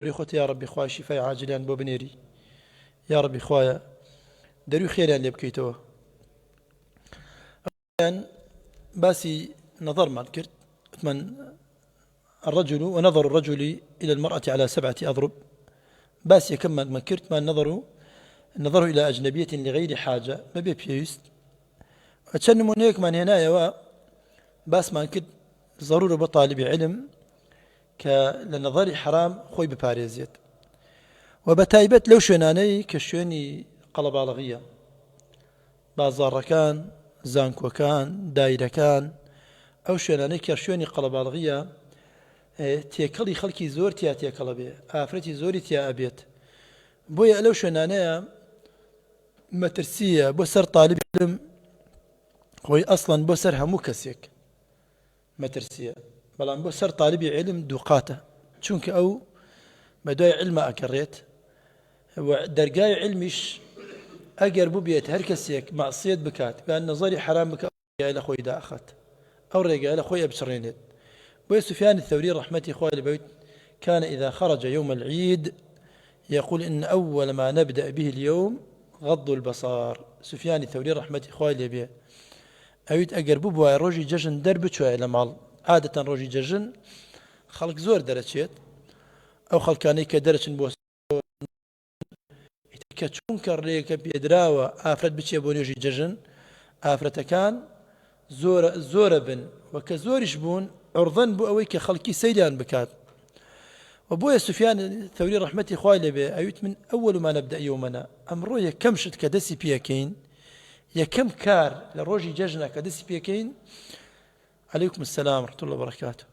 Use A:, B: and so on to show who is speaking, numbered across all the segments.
A: ريخوتي يا ربي خواي شفاء عاجلان بو بنيري يا ربي خوايا دەروی خێران لێ بکەیتەوە. باسی نظرمان کرد وتمان الرجل ونظر الرجل إلى المرأة على 7 أضرب. باس يكمل كرت ما النظر إلى أجنبية لغير حاجة ما بيبيست أتشن من هيك من هنا باس ما كرت ضرورة بطالب علم كالنظر حرام خوي بباريزيت وبتايبت لو شناني كشوني قلبالغية بازار كان زانكو كان دايرة كان أو شناني كشوني قلبالغية تێکەڵی خەڵکی زۆر تیا تێکەڵە بێ ئافرەتی زۆری تیا ئەبێت بۆیە لەو شوێنانەیە مەترسیە بۆ سەر طالب علم خۆی ئەسڵەن بۆ سەر هەموو کەسێک مەترسیە بەڵام بۆ سەر طالبی علم دووقاتە چونکە ئەو بەدوای علمە ئەکەڕێت دەرگای علمیش ئەگەر بوو بێت هەر کەسێک مەعسیەت بکات بە نەزەری حرام بکات لە خۆی داخات ئەو ڕێگای لە خۆی ئەبچڕێنێت. وسفيان الثوري رحمة إخواني البيت كان إذا خرج يوم العيد يقول إن أول ما نبدأ به اليوم غض البصار. سفيان الثوري رحمة إخواني البيت أويت أقربوا بواي روجي ججن درب شوية لمال عادة روجي ججن خلق زور درجات أو خلقاني كدرج بوس كتشون كريك بيدراوة آفرت بشي بونيجي ججن آفرت كان زور بن وكزورش بون عرضاً بو أويك خلقي سيدان بكات. وبويا سفيان الثوري رحمة إخواني به أيوت من أول ما نبدأ يومنا أمرو يكم شد كدسي بيكين يكم كار لروجي ججنا كدسي بيكين عليكم السلام ورحمة الله وبركاته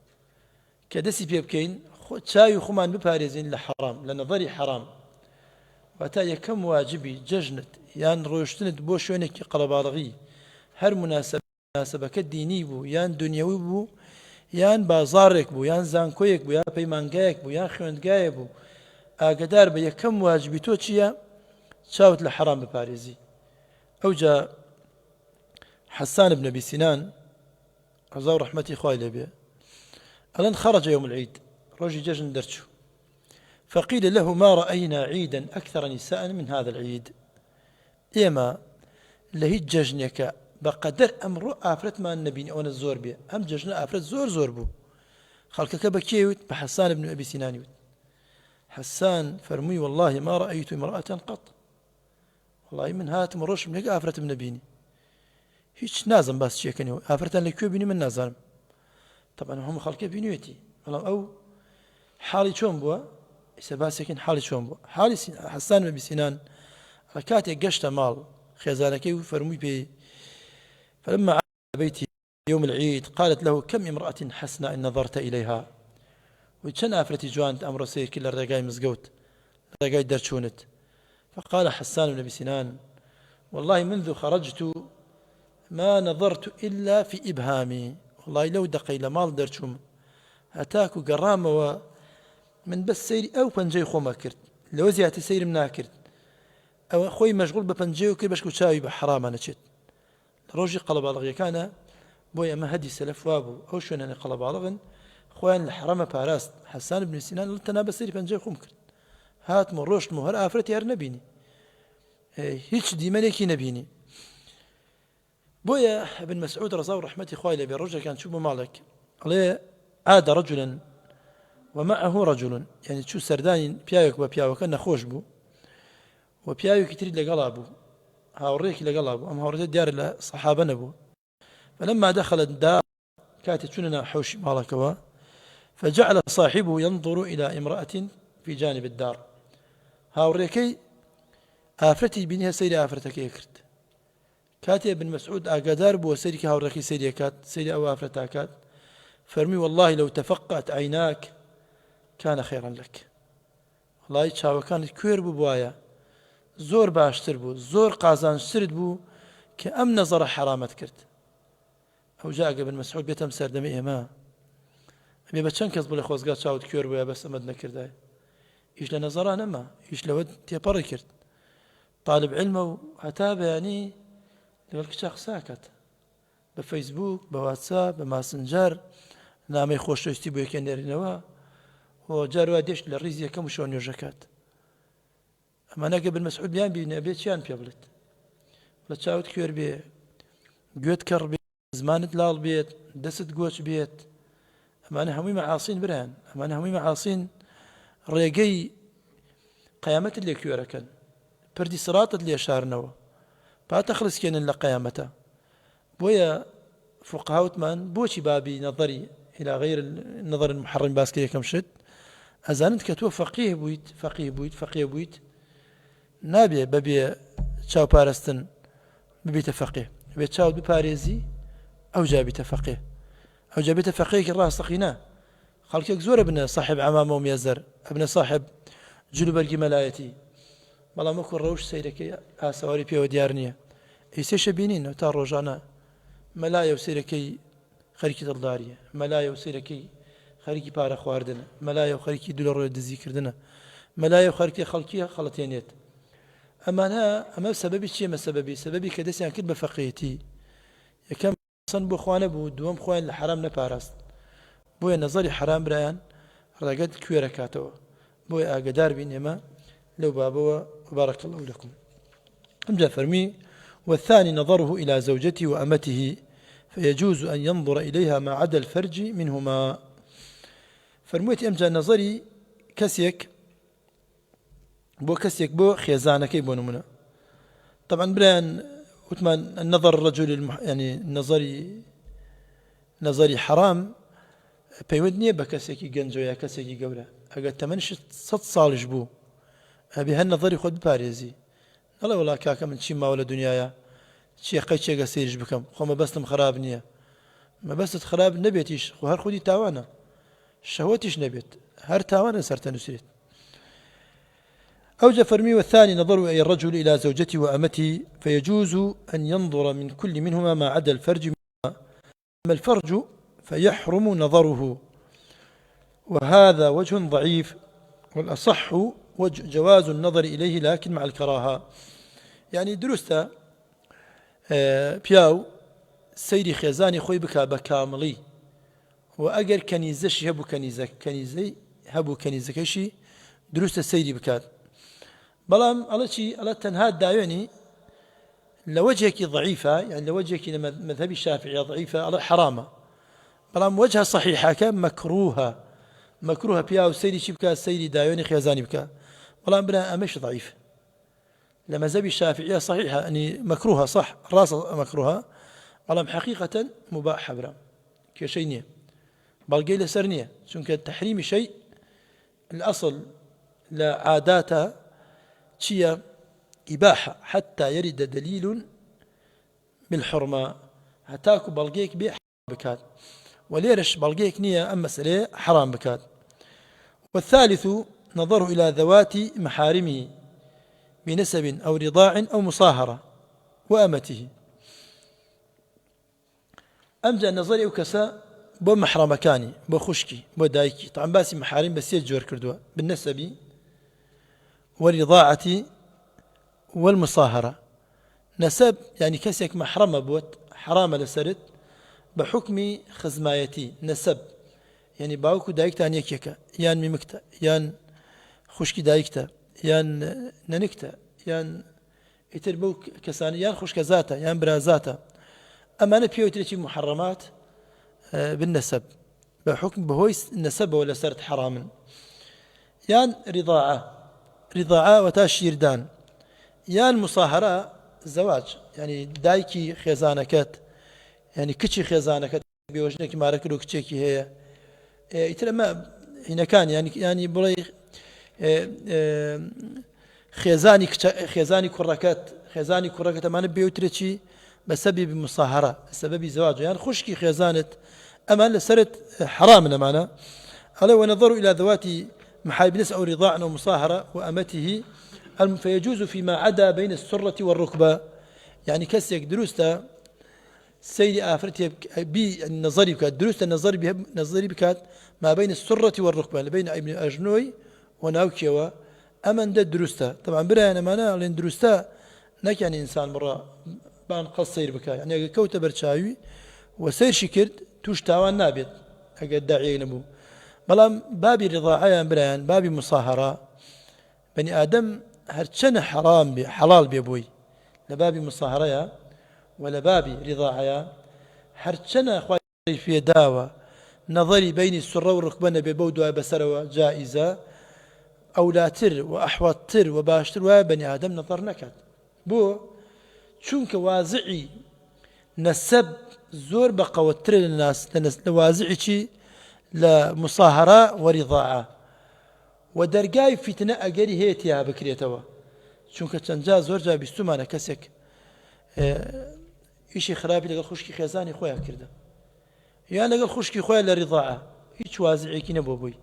A: كدسي بيكين شاي خمان ببارزين لحرام لنظري حرام وأتا يكم واجبي ججنت يان روشتنت بو شونك قلبالغي هر مناسبة كديني بو يان دنيوي بو یان بازارێک بوو یان زانکۆیەک بوو یان پەیمانگایەک بوو یان خوێندگایە بوو ئاگدار بە یەکەم واجبی تۆ چییە؟ چاوت لە حرام بپارێزی. ئەوجا حسان بن أبي سنان رضا و ڕەحمەتی خوای لێ بێ ئەڵێن خرج يوم العيد ڕۆژی جەژن دەرچوو فقيل له ما رأينا عيدا أكثر نساء من هذا العيد. ئێمە لە هیچ جەژنێکە بقدر أمر آفرت ما النبي أو الزور به أم ججنا آفرت زور بو خلقك بكيوت بحسان بن أبي سنان يوت حسان فرمي والله ما رأيت امرأة قط والله من هات مروش من هيك آفرت من نبيني هيش نازم بس شيء كنيو آفرت لكيو بيني من نازم طبعا هم خلقك بينيوتي والله أو حالي شون بوا سباسكين حالي شون بوا حالي حسان بن أبي سنان ركاتي قشت مال خزانكي فرمي بي فلما عاد بيتي يوم العيد قالت له كم امرأة حسناء إن نظرت إليها وكان آفرتي جوانت أمر سير كل الرقاي مزقوت الرقاي درشونت. فقال حسان بن أبي سنان والله منذ خرجت ما نظرت إلا في إبهامي والله لو دقي لمال درشوم هتاكو قرامة ومن بس سيري أو بنجي خو ما كرت لو زيادة سير منا كرت أو خوي مشغول ببنجي وكي بشكو شاوي بحرام أنا شت ڕۆژی قەڵەباڵغیەکانە بۆی ئەمە هەدی سەلەف وا بوو ئەو شوێنانەی قەڵەباڵغن خۆیان لە حرەمە پاراست. حەسان بن سینان تەنها بەسەری پەنجەی خۆم کرد هاتم و ڕۆشتم و هەر ئافرەتی هەر نەبینی هیچ دیمەنێکی نەبینی. بۆیە ابن مسعود ڕەزا و ڕەحمەتی خوای لێ بێ ڕۆژێکان چوو بۆ ماڵێک ئەڵێ عاد رجلا ومعه رجل يعني چوو سەردانی پیاوێک بە پیاوەکە نەخۆش بوو و پیاوێکی تری لەگەڵا بوو هاوڕێکی لەگەڵا بوو ئەم هاوڕێ دیارە لە سەحابە نەبوو. فلما دخل الدار كانت چوننا حوشی ماڵەکەوە فجعل صاحبه ينظر إلى امرأة في جانب الدار هاوڕێکەی ئافرەتی بینی هە سەیری ئافرەتەکەی کرد کاتێ ابن مسعود ئاگادار بووە سەیری هاوڕێکی سەیری ئەکات سەیری ئەو ئافرەتە ئەکات فەرمی والله لو تفقأت عيناك كان خيرا لك والله چاوەکانت کوێر بوو بواە زۆر باشتر بوو زۆر قازانجترت بوو کە ئەم نەزەرە حرامەت کرد. ئەو جا ئەگە ابن مسعود بێتەم سەردەمی ئێمە ئەبێ بە چەند کەس بڵێ خۆزگا چاوت کوێر بووە بەس ئەمەت نەکردای هیچ لە نەزەرا نەما هیچ لەوە تێپەڕی کرد طالب علمە و هەتا بەیانی لەگەڵ کچە قساکات بە فەیسبوک بە واتساپ بە ماسنجەر نامەی خۆشەویستی بۆ یەکێ نێرینەوە وجاروا ديش للريزية كم شون يرجكات أما أنا قبل مسعود بيان بينا بيت شان بيبلت لا تشاوت كير بي قوت كر بيت زمانت لال بيت دست قوش بيت أما أنا همي معاصين برهن أما أنا همي معاصين ريقي قيامة اللي كيوركن بردي صراط اللي شارنوا فاتخلص كين إلا قيامته بويا فقهاء من بوشي بابي نظري إلى غير النظر المحرم باسكي كم شد أزانت كتو فقيه بويت نابي ببي تشاو بارستن ببي تفقيه ببي تشاو بباريزي أو جابي تفقيه أو جابي تفقيه كراه سقيناه خلقك زور ابن صاحب عمامه وميزر ابن صاحب جلوب الجملايتي بلا مكن روش سيركي سواري بيو ديارنيا يسيش بينين وتار روجانا ملايا وسيركي خەریکی دڵداریە مەلایە و سەیرەکەی خەریکی پارە خواردنە مەلایە و خەریکی دولار دزی کردنە مەلایە و خەریکی خەڵکیە خەڵەتێنێت ئەمە سەبەبی چیە سەبەبی کە دەستیان کرد بە فەقیهەتی یەکەم سەن بۆ خوانە بوو دووەم خۆیان لە حرام نەپاراست بۆیە نەزەری حرام برایان ڕێگەت کوێرەکاتەوە بۆیە ئاگدار بین ئێمە لەو بابەوە بارك الله لكم أمجا فرمي والثاني نظره إلى زوجته وأمته فيجوز أن ينظر إليها ما عدا الفرج منهما فرمويت أمجا نظري كسيك بو خيزانك بو نمنا طبعا بران وثمان النظر الرجل يعني نظري حرام بيودني بكسيكي جنجو يا كسيكي قولا أقل تمنش 6 صالح بو هبي هالنظري خود باريزي الله والله كاكا من شي ما ولا دنيايا شي قيتشي قسيرج بكم خو ما بس خراب نيه ما بس خراب نبيتيش خو هر خودي تاوانا شهوتيش نبيت هر تاوانا سرت نسيت أوجه فرمي والثاني نظر أي الرجل إلى زوجته وأمته فيجوز أن ينظر من كل منهما ما عدا الفرج منهما أما الفرج فيحرم نظره وهذا وجه ضعيف والأصح جواز النظر إليه لكن مع الكراهة يعني درستا بياو سيري خيزاني خوي بكا بكاملي وأجر كنيزش هبو كنيزة كشي درستا سيري بكات بلام على شيء على تنهاد دايوني لوجهك ضعيفة يعني لوجهك مذهبي الشافعي ضعيفة على حرامة بلام وجهها صحيحة كان مكروها بياو سيري شبكا سيري دايوني خيزاني بكا بلام بنا أمش ضعيف لما زبي الشافعية صحيحة يعني مكروها صح راس مكروها بلام حقيقة مباحة برام كشينية بلقي لسرنية شنك تحريم شيء الأصل لعاداتها شيء إباحة حتى يرد دليل بالحرمة هتاكو بلقيك بي بكات وليرش بلقيك نية أما مسألة حرام بكات والثالث نظره إلى ذوات محارمه بنسب أو رضاع أو مصاهرة وأمته أمجا نظري وكسا بو محرم كاني بو خشكي بو دايكي طبعا باسي محارم بس يجور كردوا بالنسب والرضاعة والمصاهرة نسب يعني كسيك محرمة بوت حرام لسرت بحكم خزمايتي نسب يعني باوكو دايكتا أن يكيكا يان ميمكتا يان خشكي دايكتا يان ننكتا يان يتربوك كساني يان خشك ذاتا يان برازاتا أما أنا بيوتريتي محرمات بالنسب بحكم بهويس النسب ولا سرت حراما يان رضاعة وتاشير دان يان مصاهرة زواج يعني دايكي خيزانكات يعني كتشي خيزانكات بيوجنك ما ركلو كتشيكي هي يترى ما هنا كان يعني بلاي خيزاني كركات ما نبي يترشي بسبب مصاهرة بسبب زواج يعني خشكي خيزانة أما لسرت حرامنا معنا ألا ونظروا إلى ذوات محارم نسب أو رضاع أو مصاهرة وأمته فيجوز فيما عدا بين السرة والركبة يعني كسيك دروستا سيري آفرتي بالنظري بكات دروستا نظري بكات ما بين السرة والركبة بين ابن أجنوي وناوكيوا أمن ده دروستا طبعا برانا معنا لأن دروستا نك يعني إنسان مرة بان قصير بكا يعني كوتا برشاوي وسير شكرت توش تاوان نابت أقد داعي نبو بەڵام بابی ڕضاعەیان برایان بابی مساهرە بنی ئادەم هەرچەنە حەرام بێ حەڵال بێ بووی لە بابی مساهرەیە و لە بابی ڕضاعەیە هەرچەنە خوای پێداوە نەظەری بینی سوڕە و ڕکبە نەبێ بەو دوای بەسەرەوە جائیزە ئەولاتر و ئەحوەتتر و باشتر وایە بەنی ئادەم نەظەر نەکات بۆ چونکە وازعی نەسەب زۆر بەقەوەترە لە وازعی چی لە مساهرە و ڕضاعە و دەرگای فیتنە ئەگەری هەیە تیا بکرێتەوە چونکە چەندجا زۆر جا بیستمانە کەسێک ئیشی خراپی لەگەڵ خوشکی خێزانی خۆیان کردە یان لەگەڵ خوشکی خۆیان لە ڕضاعە هیچ وازعێکی نەبوو بووی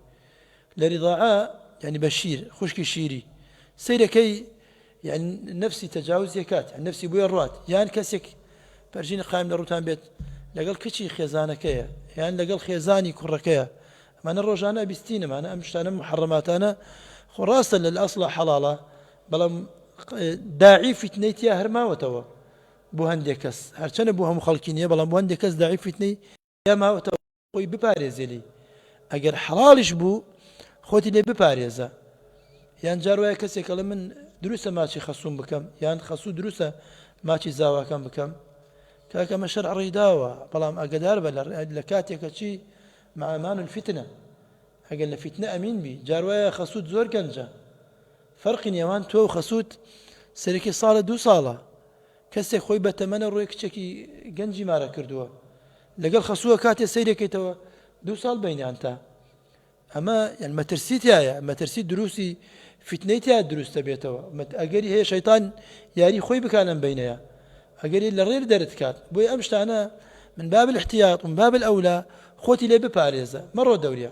A: لە ڕضاعە يعني بشير خوشکی شیری سیرەکەی يعني نفسی تەجاوزی کات نفسی بووە ڕات یان کەسێک پەرژینە قایم لە ڕوتان بێت لەگەڵ کچی خێزانەکەیە یان لەگەڵ خێزانی کوڕەکەیە ئەمانە ڕۆژانە بیستینەمانە ئەم شتانە محەڕەماتانە خۆ ڕاستە لە ئەسڵە حەڵاڵە بەڵام داعی فتنەی تیا هەرماوەتەوە بۆ هەندێک کەس هەرچەنە بۆ هەموو خەڵکی نییە بەڵام بۆ هەندێک کەس داعی فتنەی یا ماوەتەوە خۆی بپارێزێلی ئەگەر حەڵاڵیش بوو خۆتی لێ بپارێزە یان جاروایە کەسێکە لە من دروستە ماچی خەسوم بکەم یان خەسوو دروستە ماچی زاواکەم بکەم کاکەمە شەرع ڕێداوە بەڵام ئەگەدار بە لە کاتێکە چی مع ئەمان الفتنە ئەگەر لە فتنە ئەمین بی جاروایە خەسووت زۆر گەنجە فەرقی نێوان تۆ و خەسووت سەرێکی ساڵە 2 ساڵە کەسێک خۆی بەتەمەنە ڕۆی کچێکی گەنجی مارە کردووە لەگەڵ خەسووە کاتێ سەیرەکەیتەوە 2 ساڵ بینیان تا ئەمە یان مەترسیتایە مەترسی دروستی فتنەی تیا دروستە بێتەوە ئەگەری هەیە شەیطان یاری خۆی بکانم بینەیە ئەگەری لە ڕێر دەرت کات بۆی ئەم شتانە من باب الاحتياط ومن باب الأولى خوتي لي بباريزة مرة دورية.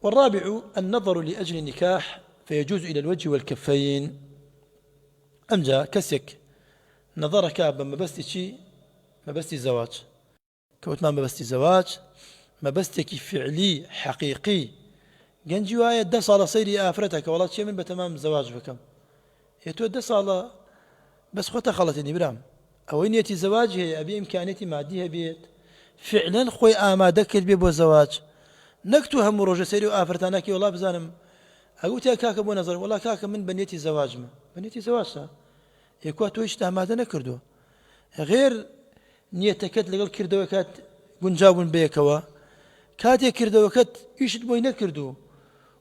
A: والرابع النظر لأجل النكاح فيجوز إلى الوجه والكفين أمجا كسك نظرك ما بستي شيء ما بستي زواج كوت ما بستي زواج ما بستك فعلي حقيقي جنجي وايد دس على صيري آفرتك والله شيء من بتمام زواج بكم يتو دس على بس خوتها خلطني برام أو نيتي زواج هي أبي إمكانيتي ماديها بيت فعلا خوي آمادك البيب والزواج نكتو هم روجة سيري وآفرتاناكي والله بزانم أقول يا كاكا بو نظر والله كاكا من بنيتي زواج ما بنيتي زواج يكوا تويش آمادة نكردو غير نيتكت لقل كردو كات قنجاون بيكوا كات يكردو كات يشد بوي نكردو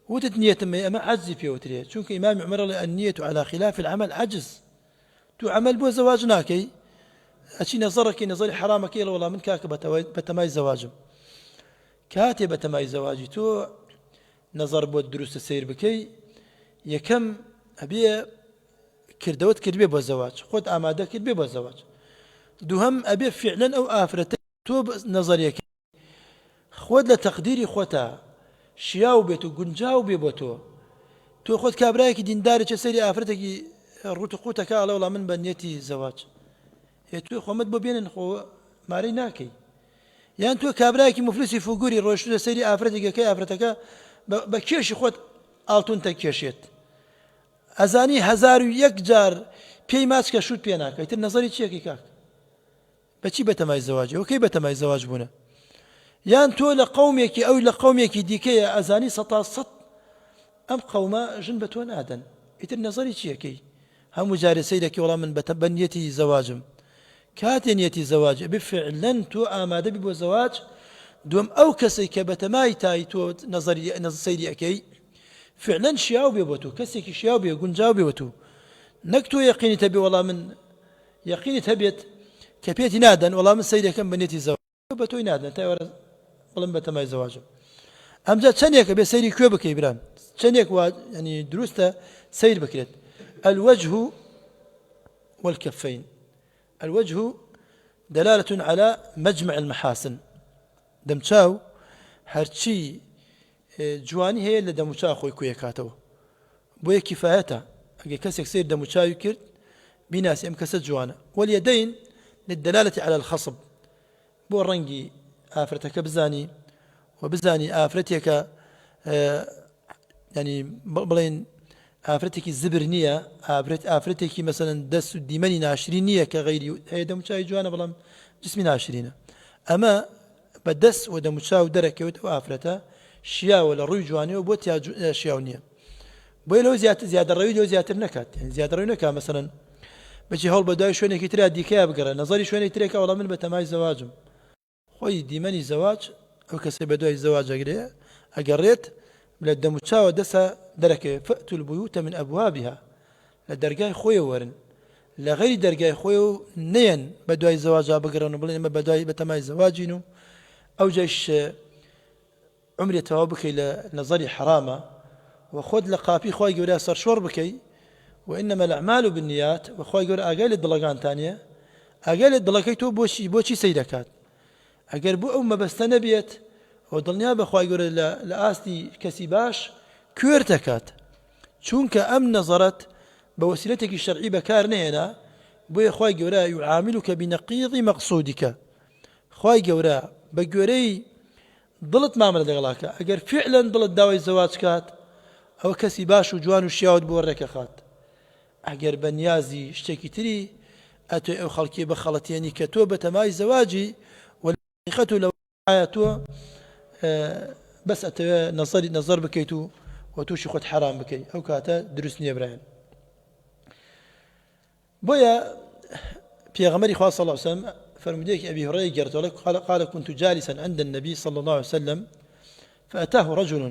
A: وتت نية ما عجز فيه وتريه شونك إمام عمر النية على خلاف العمل عجز تو عمل بو زواج ناكي أشي نظرك نظري حرامك يلا والله من كاك بتماي زواجه كاتي بتماي زواجي تو نظر بو الدروس السير بكي يكم أبي كردوت كربي بو الزواج خد آماده كربي بو الزواج دوهم أبي فعلا أو آفرتي تو نظريك خود لتقديري خوتا شياو بيتو قنجاو بيبوتو تو خود كابرايك دين داري سيري آفرتك روت قوتك على والله من بنيتي زواج تو خو مد بو بينن خو ماري ناكي يعني تو كابرايكي مفلسي فوقوري روشتو سيري آفرتك كي آفرتك بكيش خود آلتون تكيشيت أزاني 1001 جار بي ماسكا شوت بيناك يتر نظري تشيكي كاك بچي بتماي زواج وكي بتماي زواج بونا يعني تو لقومك أو لقومك ديكي أزاني سطا أم قوما جنبتون آدن يتر نظري تشيكي هم جاري لك والله من بنيتي زواجم كاتنيتي زواج بفعلا تو آماده ببو زواج دوم أو كسي كبتماي تاي تو نظري سيدي أكي فعلا شياو بيبوتو كسي شياو بيو قنجاو بيبوتو نكتو يقيني تبي والله من يقيني تبيت كبيتي نادا والله من سيدي كم بنيتي زواج بتو نادا تاي ورا والله بتماي زواجم أمجد شنيك بي سيدي كوبك إبراهيم شنيك يعني دروسته سيد بكريت الوجه والكفين الوجه دلالة على مجمع المحاسن دمشاو هرشي جواني هي اللي دمشاو خوي كويا كاتو بويا كفايتها أجي كسك سير دمشاو يكرد بناس أم كسد جوانا واليدين للدلالة على الخصب بو الرنجي آفرتك بزاني وبزاني آفرتك يعني بلين آفرتك الزبرنية آفرتك مثلا دس الديماني ناشرينية كغيري هي دمشاي جوانا بلام جسمي ناشرينة أما بەدەست و دەموچاو دەرەکەوێت و ئافرەتە شیاوە لە ڕووی جوانیەوە بۆ شیاو نییە بۆی لەو زیادەڕەوی لەو زیاتر نکات زیادەڕەوی نەکا مەسەڵەن بەچی هەڵ بە دوای شوێنێکی ترا دیکەیە بگەڕێ نەزەری شوێنێکی ترێکە وەڵام من بە تەمای زەواجم خۆی دیمەنی زەواج ئەو کەسێ بە دوای زەواج ئەگرێ ئەگەڕێت لە دەموچاوە دەسە دەرەکەوێت فەئتوا البيوت من أبوابها لە دەرگای خۆیەوە وەرن لە غەیری دەرگای خۆیەوە نەیەن بە دوای زەواجا بگەڕن و بڵێن ئێمە بە دوای بە تەمای زەواجین و ئەو جەش عمرێ تەواو بکەی لە نەزەری حرامە وخۆت لە قاپی خۆی گەورە سەرشۆڕ بکەی وإنما الأعمال بالنيات وخوي يقول أقل الدلقان تانية أقل الدلقي تو بوشي سيدكات أقل بو أم بس نبيت ودلنيا بخوي يقول لآستي كسيباش كورتكات چونك أم نظرت بوسيلتك الشرعي بكارنينا بو خوي يقول يعاملك بنقيض مقصودك خوي يقول بقوري ضلت معاملة دغلاك أقل فعلا ضلت داوي الزواج كات أو كسيباش وجوان وشياود بورك خات ئەگەر بە نیازی شتێکی تری ئەتۆ ئەو خەڵکی بە خەڵەتیێنی کە تۆ بە تەمای زەواجی وەخەت و لەوایە تۆ بەس ئەتەوێ نەزەر بکەیت و تووشی خۆت حرام بکەیت ئەو کاتە دروست نییە برایان بۆیە پێغەمبەری خوا صلی الله علیه وسلم فرمودەیەکی ئەبی هورەیرە گێڕتەوە قال كنت جالسا عند النبي صلى الله عليه وسلم فأتاه رجل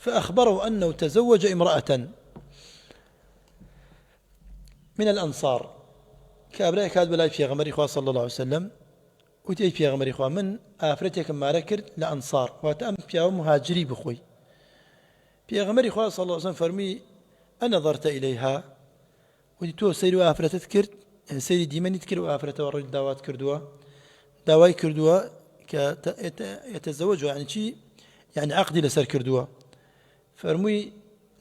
A: فأخبره أنه تزوج امرأة من الأنصار كابراء كاد بلاي في غمر إخوة صلى الله عليه وسلم وتي في غمر إخوة من آفرتك ما ركر لأنصار وتأم في مهاجري بخوي في غمر إخوة صلى الله عليه وسلم فرمي أنا نظرت إليها ودي سيروا آفرتت كرد يعني سيري ديماني تكر وآفرت ورد دعوات كردوا دعواي كردوا يتزوجوا يعني شيء يعني عقدي لسر كردوا فرمي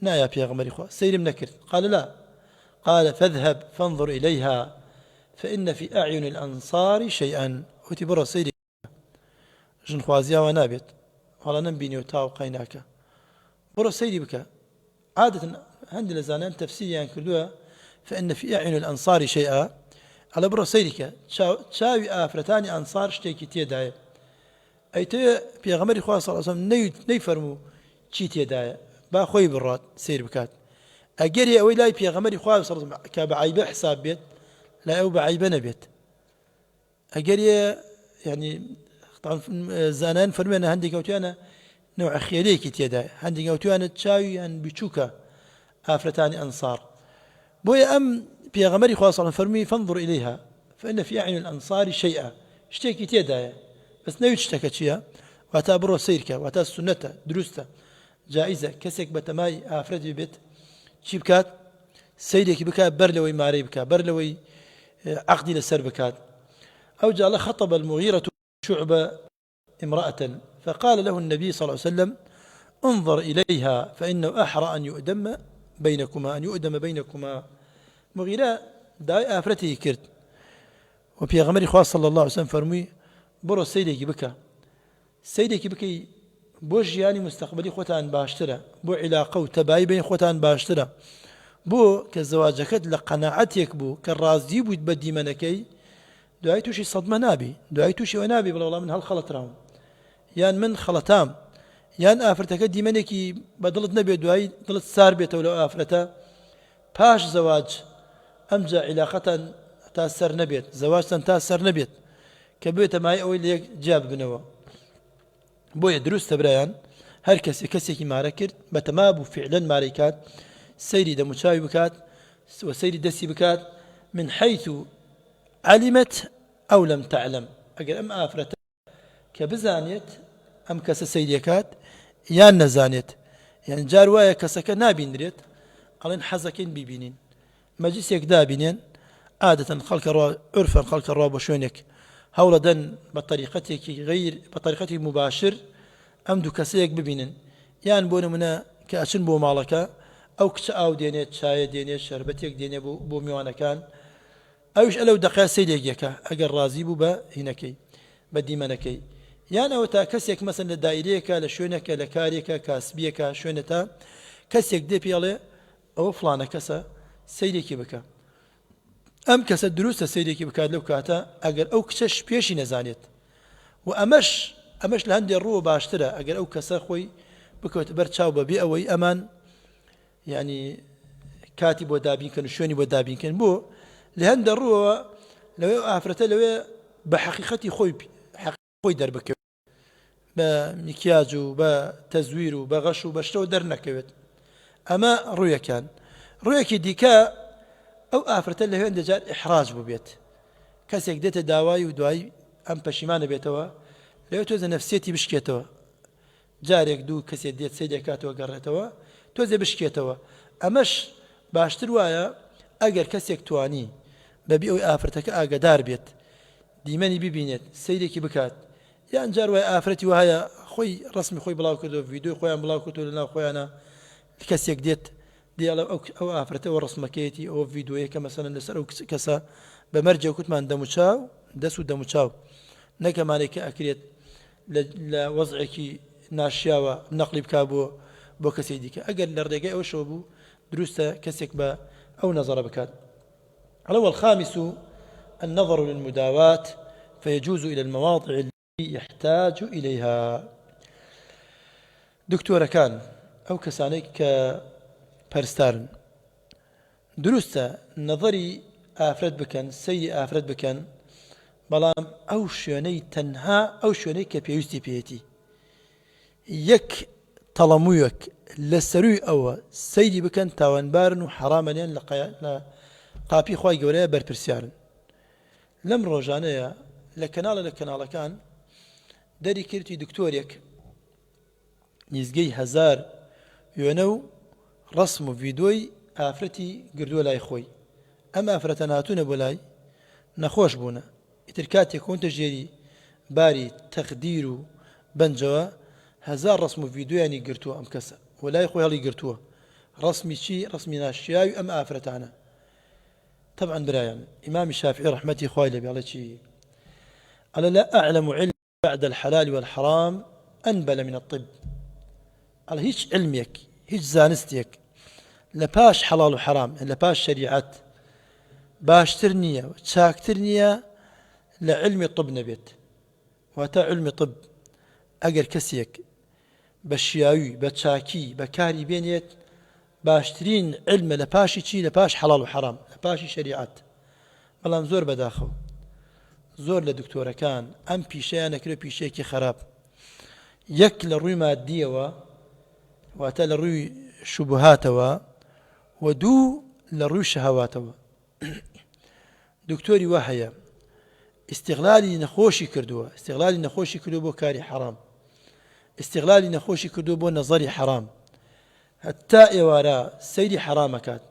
A: نايا في غمر إخوة سيري منكر قال لا قال فاذهب فانظر إليها فإن في أعين الأنصار شيئا وتبرى سيدي جن خوازيا ونابت ولا نبيني وتاو قيناك برى سيدي بك عادة عند لزانان تفسير يعني كردوها فإن في أعين الأنصار شيئا على برى سيدك شاوي آفرتاني أنصار شتيكي تيداي أي تي في غمر خواه صلى الله عليه وسلم نيفرمو چي تيداي با خوي برات سير بكات أجري أو لا في غمر خواه صلى الله عليه وسلم كبعيبة حساب بيت لا أو بعيبة نبيت أجري يعني طبعا زانان فرمينا عندي قوتي نوع خياليك تيدا عندي قوتي أنا تشاوي أن بتشوكا آفرتاني أنصار بويا أم في غمر خواه صلى الله عليه وسلم فرمي فانظر إليها فإن في أعين الأنصار شيئا اشتكي تيدا بس نوي تشتكت شيئا واتابرو سيركا واتا السنة دروستا جائزة كسك بتماي آفرتي بيت شي بكات سيدك بكات برلوي ماري بكات برلوي عقدي لسر بكات أو جعل خطب المغيرة شعبة امرأة فقال له النبي صلى الله عليه وسلم انظر إليها فإنه أحرى أن يؤدم بينكما مغيرة داي آفرته كرت وفي غمر خاص صلى الله عليه وسلم فرمي برو سيدك بكا سيدك بكي بۆ ژیانی مستقبلی خۆتان باشترە بۆ علاقە و تەبایی بین خۆتان باشترە بۆ کە زەواجەکەت لە قەناعەتێک بوو کە ڕازی بوویت بە دیمەنەکەی دوای تووشی سەدمە نابی دوای تووشی ئەوە نابی بڵێ وەڵام من هەڵخەڵەتراوم یان من خەڵەتام یان ئافرەتەکە دیمەنێکی بە دڵت نەبێت دوای دڵت سار بێتەوە لەو ئافرەتە پاش زەواج ئەمجا علاقەتان تا سەر نەبێت زەواجتان تا سەر نەبێت کە بێتە مای ئەوەی لە یەک جیا ببنەوە بۆیە دروستە برایان هەر کەسێکی مارە کرد بە تەمام و فعلەن مارەی کات سەیری دەموچاوی بکات و سەیری دەستی بکات من حيث علمت أو لم تعلم ئەگەر ئەم ئافرەتە کە بزانێت ئەم کەسە سەیریەکات یان نەزانێت یان جار وایە کەسەکە نابینرێت ئەڵێن حەزەکەین بیبینین مەجلیسێک دابینێن عادەتەن خەڵکە عرفەن خەڵکە ڕوا بۆ شوێنێک هەوڵە دەن بە طریقەتێکی غیر بە طریقەتی مباشر ئەم دوو کەسەیەک ببینن یان بۆ نمونە کە ئەچن بۆ ماڵەکە ئەو کچە ئاو دێنێت چایە دێنێت شەربەتێک دێنێ بۆ میوانەکان ئەوش ئەلەو دەقا سەیرێکیەکە ئەگەر ڕازی بوو بە هینەکەی بە دیمەنەکەی یان ئەوە تا کەسێک مەسەن لە دایرەیەکە لە شوێنێکە لە کارێکە کاسبیەکە شوێنێتە کەسێک دێ پێڵێ ئەوە فڵانە کەسە سەیرێکی بکە ئەم کەسە دروستە سەیرێکی بکات لەو کاتە ئەگەر ئەو کچەش پێشی نەزانێت و ئەمەش لە هەندێک ڕووە باشترە ئەگەر ئەو کەسە خۆی بکەوێتە بەر چاو بەبێ ئەوەی ئەمان یعنی کاتی بۆ دابینکەن و شوێنی بۆ دابینکەن بۆ لە هەندێک ڕووەوە لەوێ ئافرەتە لەوێ بە حەقیقەتی خۆی دەربکەوێت بە میکیاج و بە تەزویر و بە غەش و بە شتەوە دەرنەکەوێت ئەمە ڕوویەکان ڕوویەکی دیکە ئەو ئافرەتە لە هێندە جار ئیحراج ببێت کەسێک دێتە داوای و دوای ئەم پەشیمانە بێتەوە لەوێ تۆزە نەفسیەتی بشکێتەوە جارێک دوو کەسێک دێت سێ دێکاتەوە گەڕێتەوە تۆزێ بشکێتەوە ئەمەش باشتر وایە ئەگەر کەسێک توانی بەبی ئەوی ئافرەتەکە ئاگدار بێت دیمەنی ببینێت سەیرێکی بکات یان جار وای ئافرەتی وهەیە خۆی ڕسمی خۆی بڵاو کردەوە ڤیدیۆی خۆیان بڵاو کردەوە لەناو خۆیانە کەسێک دێت دیاڵە ئەو ئافرەتەوە ڕسمەکەیەتی ئەوە ڤیدیۆیەکە مەسەلەن لەسەر ئەو کەسە بەمەرجە کوتمان دەموچاو دەست و دەموچاو نەکەمانێککە ئەکرێت لە وەزعێکی ناشیاوە نەقلی بکا بۆ کەسێک دیکە ئەگەر لە ڕێگەی ئەو شەوە بوو دروستە کەسێک بە ئەو نەزەرە بکات. الأول الخامس النظر للمداواة فيجوز إلى المواضع التي يحتاج إليها. دكتورة كان أو كسانيك پەرستارن دروستە نظری ئافرەت بکەن سەیری ئافرەت بکەن بەڵام ئەو شوێنەی تەنها ئەو شوێنەی کە پێویستی پێێتی یەک تەڵەموویەک لە سەروی ئەوە سەیری بکەن تاوانبارن و حرامەنیان لە قاپی خوای گەورەیە بەرپرسیارن. لەم ڕۆژانەیە لە کەناڵەکان دەری کردی دکتۆرێک نزگەی 1000 وێنە و ڕسم و ڤیدۆی ئافرەتی گردووە لای خۆی ئەم ئافرەتە ناتوونە بۆ لای نەخۆش بوونە ئیتر کاتێک کۆنتە ژێری باری تەخدیر و بەنجەوە 1000 ڕسم و ڤیدۆیانی گرتووە ئەم کەسە و لای خۆی هەڵی گرتووە ڕسمی چی ڕسمی ناشیاوی ئەم ئافرەتانە. طبعا برایان ئیمامی شافعی ڕەحمەتی خوای لێ بێڵێ چی ئەڵێ لا أعلم علم بعد الحلال والحرام أنبل من الطب ئەڵێ هیچ علمێک هیچ زانستێک لە پاش حەڵاڵ و حرام لە پاش شەریعەت باشتر نییە و چاکتر نییە لە علمی طب نەبێت. واتە علمی طب ئەگەر کەسێک بە شیاوی بە چاکی بە کاری بێنێت باشترین علمە لە پاشی چی لە پاش حەڵاڵ و حرام لە پاشی شەریعەت. بەڵام زۆر بەداخەوە زۆر لە دکتۆرەکان ئەم پیشەیان نەکرێت پیشەیەکی خراپ یەک لە ڕووی مادیەوە واتە لە ڕووی شوبهاتەوە و دوو لە ڕووی شەهەواتەوە. دکتۆری وا هەیە ئیستیغلالی نەخۆشی کردووە بۆ کاری حرام ئیستیغلالی نەخۆشی کردووە بۆ نەزەری حرام هەتا ئێوارە سەیری حرامەکات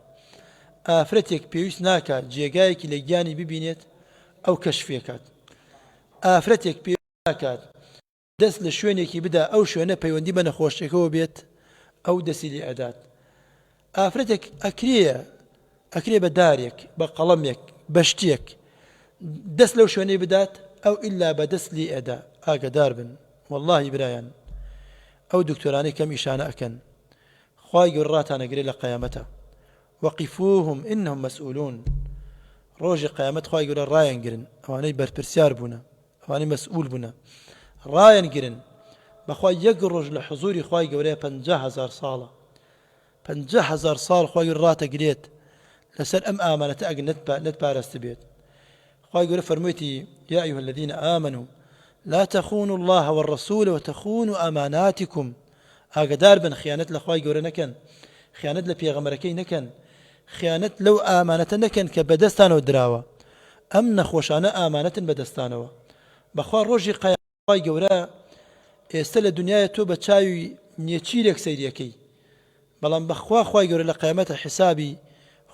A: ئافرەتێک پێویست ناکات جێگایەکی لە گیانی ببینێت ئەو کەشفێکات ئافرەتێک پێویست ناکات دەست لە شوێنێکی بدا ئەو شوێنە پەیوەندی بە نەخۆشیەکەەوە بێت ئەو دەستی لێ ئەدات. ئافرەتێک ئەکرێ بە دارێک بە قەڵەمێک بەشتێک دەست لەو شوێنەی بدات ئەو ئیلا بە دەست لێ ئەدا ئاگدار بن. واللهی برایان ئەو دکتۆرانەی کەم ئیشانە ئەکەن خوای گەورە ڕاتانەگرێت لە قیامەتە وەقیفوهم ئینهم مەسئولون ڕۆژی قیامەت خوای گەورە ڕایەنگرن ئەوانەی بەرپرسیار بوونە ئەوانەی مەسئول بوونە ڕایەنگرن بەخوا یەک ڕۆژ لە حزوری خوای گەورەیە 50,000 ساڵە 50,000 ساڵ خوای گەورە ڕاتەگرێت لەسەر ئەم ئامانەتە ئەگەر نەتپارەست بێت. خوای گەورە فەرموویەتی یا ئەیها الذین آمنوا لا تخونوا الله والرسول وتخونوا أماناتكم ئاگدار بن خیانەت لە خوای گەورە نەکەن خیانەت لە پێغەمبەرەکەی نەکەن خیانەت لەو ئامانەتە نەکەن کە بەدەستانەوە دراوە ئەم نەخۆشانە ئامانەتن بەدەستانەوە. بەخوا ڕۆژی قیامەت خوای گەورە ئێستا لە دنیاە تۆ بە چاوی نیەچیرێک سەیریەکەی بەڵام بەخوا خوای گەورە لە قیامەتە حسابی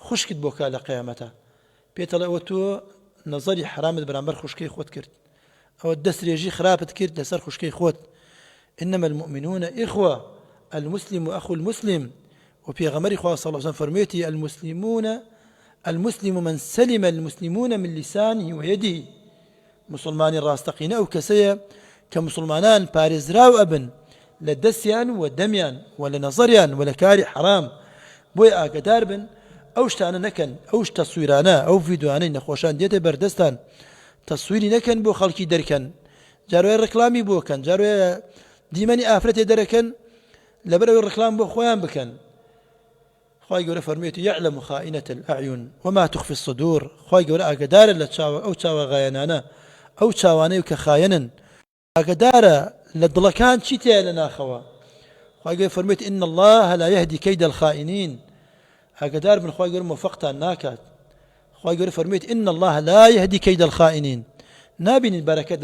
A: خوشکت بۆ کا لە قیامەتە پێتەڵێ ئەوە تۆ نەزەری حرامت بەرامبەر خوشکەی خۆت کرد ئەوە دەستێژی خراپت کرد لەسەر خوشکەی خۆت. إنما المؤمنون إخوة المسلم أخو المسلم وبيغمر إخوة صلى الله عليه وسلم فرميتي المسلم من سلم المسلمون من لسانه ويده مسلمان راستقين أو كسيا كمسلمانان بارزراو أبن لدسيان ودميان ولا نظريان ولا كاري حرام بوي آقدار بن أوشتانا نكن أوش تصويرانا أو فيديوانا نخوشان ديتا بردستان تصويري نكن بو خلقي دركن جاروێ ڕکلامی بۆکەن جاروێ دیمەنی ئافرەتێ دەرەکەن لەبەرەوەی ڕکلام بۆ خۆیان بکەن خی گەورە فەرمێت يعلم خائنة الأعين وما تخفي الصدور خی گەورە ئاگدارە لە ئەو چاوە غایەنانە ئەو چاوانەی کە خایەنن ئاگدارە لە دڵەکان چی تێیە لە ناخەوە خی گەورە فەرمێت إن الله لا يهدي كيد الخائنين ئاگدار بن خی گەورە موفقتان ناکات خی گەورە فەرمێت إن الله لا يهدي كيد الخائنين نابینین بەرەکەت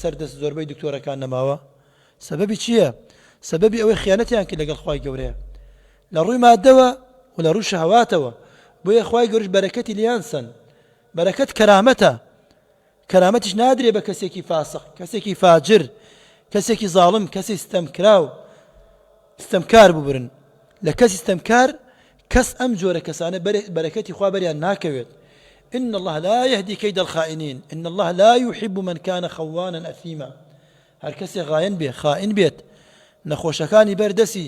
A: سەردەست زۆربەی دکتۆرەکان نەماوە سەبەبی چییە سەبەبی ئەوەی خیانەتیان کرد لەگەڵ خی گەورەیە لە ڕووی مادەوە و لە ڕووی شەهەواتەوە بۆیە خی گەورەش بەرەکەتی لیان سەن بەرەکەت کەرامەتە کەرامەتیش نادرێ بە کەسێکی فاسق کەسێکی فاجر کەسێکی زاڵم کەسی ستەمکراو ستەمکار ببرن لە کەسی ستەمکار کەس ئەم جۆرە کەسانە بەرەکەتی خوا بەریان ناکەوێت إن الله لا يهدي كيد الخائنين إن الله لا يحب من كان خوانا أثيما هر کەسێ غاين بێ خائن بێت نەخۆشەکانی بەردەسی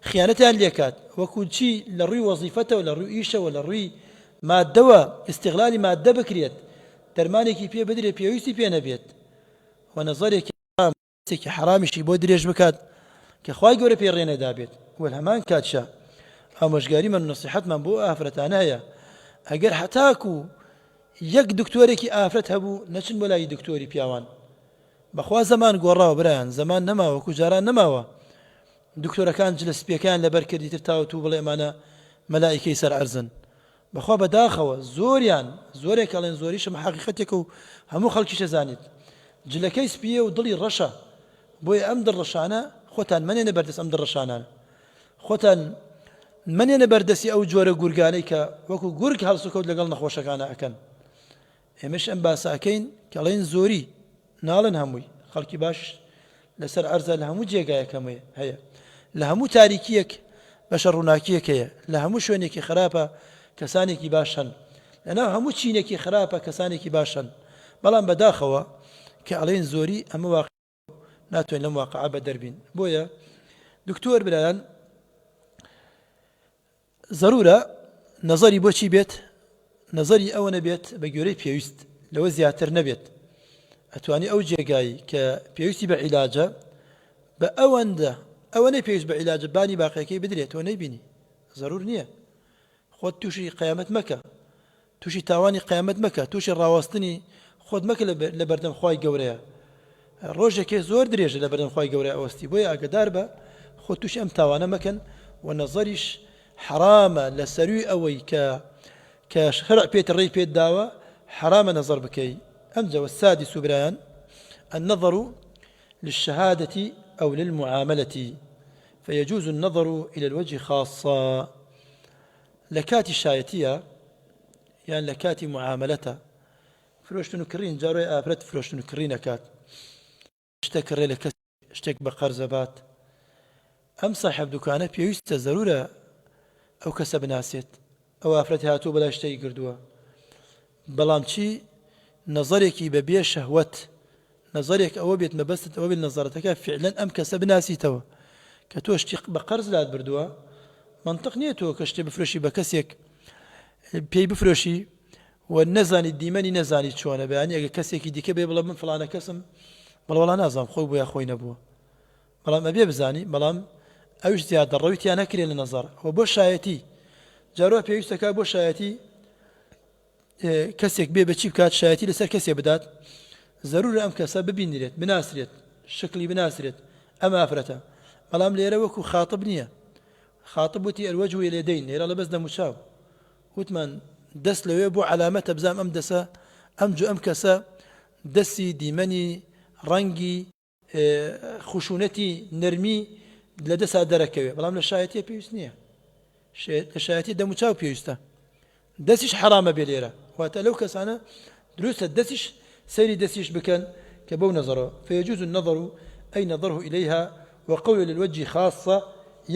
A: خیانەتیان لێکات وەکو چی لە ڕووی وەزیفەتەوە لە ڕووی ئیشەوە لە ڕووی مادەوە استیغلالی مادە بکرێت دەرمانێکی پێ بدرێ پێویستی پێ نەبێت و نەزەرێکی حرامیشی بۆ درێژ بکات کە خی گەورە پێ ڕێنەدا بێت وە هەمان کاتشە ئامۆژگاریمان و نەسیحەتمان بۆ ئافرەتانە هەیە ئەگەر هەتاکو یەک دکتۆرێکی ئافرەت هەبوو نەچن بۆ لای دکتۆری پیاوان بەخوا زەمان گۆڕاوە برایان زەمان نەماوە کوجاران نەماوە دکتۆرەکان جلە سپیەکان لەبەر کردیتر تاوت و بڵێ ئەمانە مەلائیکەی سەر عەرزن بەخوا بەداخەوە زۆرێک ئەڵێن زۆریشم حەقیقەتێکە و هەموو خەڵکیش ئەزانێت جلەکەی سپیە و دڵی ڕەشە بۆیە ئەم دڕەشانە خۆتان منێنە بەردەست ئەم دڕەشانانە خۆتان منێنە بەردەستی ئەو جۆرە گورگانەی کە وەکو گورگ هەڵسوکەوت لەگەڵ نەخۆشەکانە ئەکەن ئێمەش ئەم باسەکەین کە ئەڵێن زۆری ناڵن هەمووی خەڵکی باش لەسەر عەرزە لە هەموو جێگایەکەمە هەیە لە هەموو تاریکیەک بەشە ڕووناکیەک هەیە لە هەموو شوێنێکی خراپە کەسانێکی باشن لەناو هەموو چینێکی خراپە کەسانێکی باشن بەڵام بەداخەوە کە ئەڵێن زۆری ئەمە واقع ناتوانین لەم واقعە بە دەربین بۆیە دکتۆر برایان ضرورە نەزەری بۆچی بێت نەزەری ئەوە نەبێت بە گوێرەی پێویست لەوە زیاتر نەبێت ئەتوانی ئەو جێگایی کە پێویستی بە عیلاجە بە ئەوەندە ئەوە نەی پێویست بە عیلاجە بانی باقیەکەی بدرێت تۆ نەیبینی ضرور نییە خۆت تووشی قیامەت مەکە تووشی تاوانی قیامەت مەکە تووشی ڕاوەستنی خۆت مەکە لە بەردەم خوای گەورەیە ڕۆژێکی زۆر درێژە لە بەردەم خوای گەورەیە ئەوەستی بۆیە ئاگدار بە خۆت تووشی ئەم تاوانە مەکەن و نەزەریش حرامە لە سەروی ئەوەی کە شەرع پێی پێت داوە حرامە نەزەر بکەی أمجد والسادس بريان النظر للشهادة أو للمعاملة فيجوز النظر إلى الوجه خاصة لكاتي الشايتية يعني لكاتي معاملته فروشت نكرين جاري أفرت فروشت نكرين كات اشتكر لك اشتك بقرزبات أم صاحب دكانة بيوست ضرورة أو كسب ناسيت أو أفرت هاتو بلا اشتي قردوا بلام شي نظرێکی بەبێ شەهوەت نظرێک ئەوە بێت مەبەستت ئەوە بێت نظرەتەکە فعلەن ئەم کەسە بناسیتەوە کە تۆ شتی بە قەرز لات بردووە منطق نییە تۆ کە شتێ بفرۆشی بە کەسێک پێی بفرۆشی و نەزانی دیمەنی نەزانی چۆنە بەیانی ئەگە کەسێکی دیکە بێ بڵێ من فڵانە کەسم بەڵێ نازانم خۆی بۆ یا خۆی نەبووە بەڵام ئەبێ بزانی بەڵام ئەوش زیادە ڕەویتیان نەکرێن لە نەزەر ئەوە بۆ شایەتی جارۆ پێویستەکە بۆ شایەتی کەسێک بێ بەچی بکات شایەتی لەسەر کەسێ بدات ضرورە ئەم کەسە ببینرێت بناسرێت شکلی بناسرێت ئەم ئافرەتە بەڵام لێرە وەکو خاتب نییە خاتب وتی ئەلوەجه واليدين لێرە لەبەس دەموچاو وتمان دەست لەوێ بۆ علامەتە بزانم ئەم دەسە ئەم کەسە دەستی دیمەنی ڕەنگی خوشونەتی نەرمی لە دەسا دەرەکەوێ بەڵام لە شایەتی پێویست نییە لە شایەتی دەموچاو پێویستە دەستیش حرامە بێ لێرە واتە لەو کەسانە دروستە دەستیش سەیری دەستیش بکەن کە بەو نەزەرەوە فيجوز النظر أي نظره إليها وقول للوجه خاصة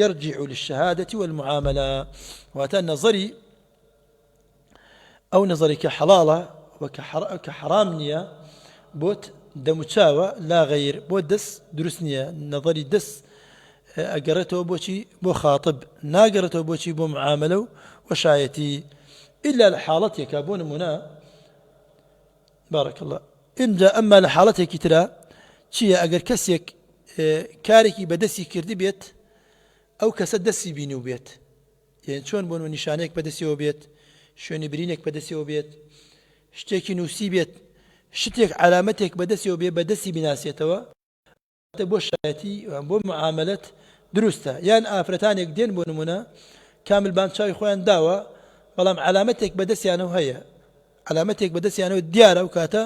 A: يرجع للشهادة والمعاملة واتى نظري أو نظري كحلالة وكحرام نية بوت دموچاوە لا غير بۆ دەست دروست نییە نظری دەست ئەگەڕێتەوە بۆچی بۆ خاتب ناگەڕێتەوە بۆچی بۆ معاملە و وەشایەتی إلا لحالتك بۆ نمونە بارك الله إنجا أما لحالتك ترى چییە ئەگەر کەسێک کارێکی بەدەستی کردی بێت ئەو کەسە دەستی بینی و بێت یعنی چۆن بۆن نیشانەیەک بەدەستیەوە بێت شوێنی برینێک بەدەستیەوە بێت شتێکی نووسی بێت شتێک علامەتێک بەدەستیەوە بێ بەدەستی بیناسێتەوە بۆ شایەتی بۆ معاملەت دروستە یان ئافرەتانێک دێن بۆ نمونە کامل بانچاوی خۆیان داوە بەڵام علامەتێک بەدەستیانەوە هەیە علامەتێک بەدەستیانەوە دیارە و کاتە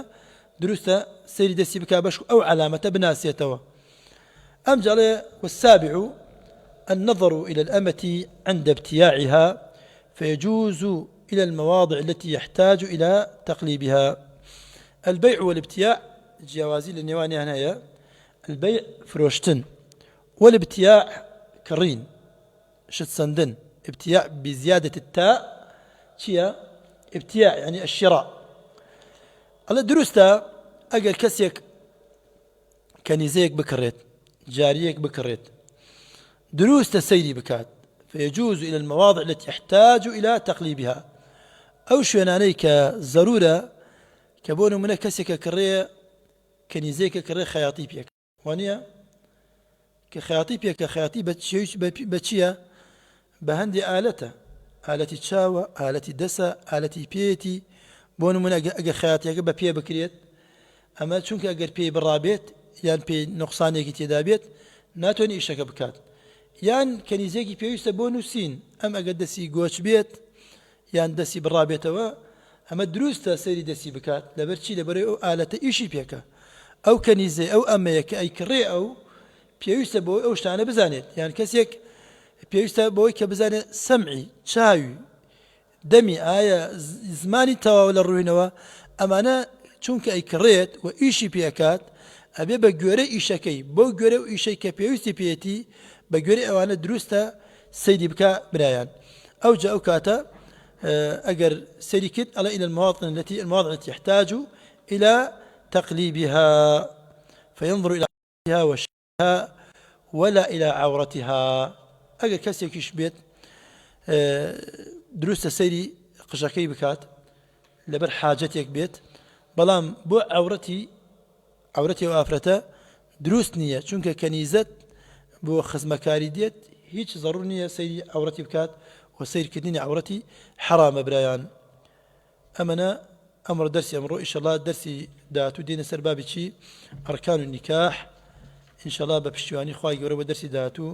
A: دروستە سەیری دەستی بک بەش ئەو علامەتە بناسێتەوە ئەم جاڵێ والسابع النظر إلى الأمة عند ابتياعها فيجوز إلى المواضع التي يحتاج إلى تقليبها البيع والابتياع جوازي للنيواني هنايا البيع فروشتن والابتياع كرين شت سندن ابتياع بزيادة التاء شيا ابتياع يعني الشراء على دروستا أجر كسيك كنيزيك بكريت جاريك بكريت دروستا سيدي بكات فيجوز إلى المواضع التي يحتاج إلى تقليبها أو شوينانيك ضرورة كبون من كسيك كريه كنيزيك كريه خياطي بيك وانيا كخياطي بيك كخياطي بتشيا بهندي آلته آلتي تشاوى آلتي دسا آلتي بيتي بون من أجا خياطي ببيه بكريت أما چونك أجر بيه برابيت يان بيه نقصانيك تدابيت ناتوني إيشك بكات یان کەنیزێکی پێویستە بۆ نووسین ئەم ئەگەر دەسی گۆچ بێت یان دەسی بڕابێتەوە ئەمە دروستە سەیری دەسی بکات لەبەر چی لەبەرەوەی ئەو ئالەتە ئیشی پێکە ئەو کەنیزە ئەو ئەمەیە کە ئەیکڕێ ئەو پێویستە بۆ ئەو شتانە بزانێت یان کەسێک پێویستە بۆی کە بزانێت سەمعی چاوی دەمی ئایا زمانی تەواو لە ڕووینەوە ئەمانە چونکە ئەیکڕێت و ئیشی پێکات ئەبێ بە گوێرە ئیشەکەی بۆ گوێرە و ئیشەی کە پێویستی پێێتی بەگوێرە ئەوانە دروستە سەیری بکە برایان ئەو جا ئەو کاتە ئەگەر سەیری کرد ئەڵێ إلى المواضع التي يحتاج إلى تقليبها فينظر إلى عورتها وشها ولا إلى عورتها ئەگەر کەسێکیش بێت دروستە سەیری قژەکەی بکات لەبەر حاجەتێک بێت بەڵام بۆ عورەتی ئەو ئافرەتە دروست نییە چونکە کەنیزەت بۆ خزمەکاری دێت هیچ ضرور نییە سەیری عورەتی بکات و سەیرکردنی عورەتی حرامە برایان ئەمەنە ئەمڕۆ دەرسی ئەمڕۆ ئینشەڵا دەرسی داهاتوو دێنە سەر بابی چی ئەرکان النکاح ئینشەڵا بە پشتیوانی خوای گەورە بە دەرسی داهاتوو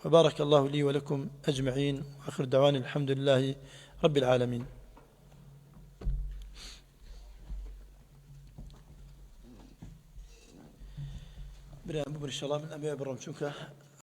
A: وبارك الله لي ولكم أجمعين وآخر دعوانا الحمد لله رب العالمين برام ببر إن شاء الله من أبي برام شوكا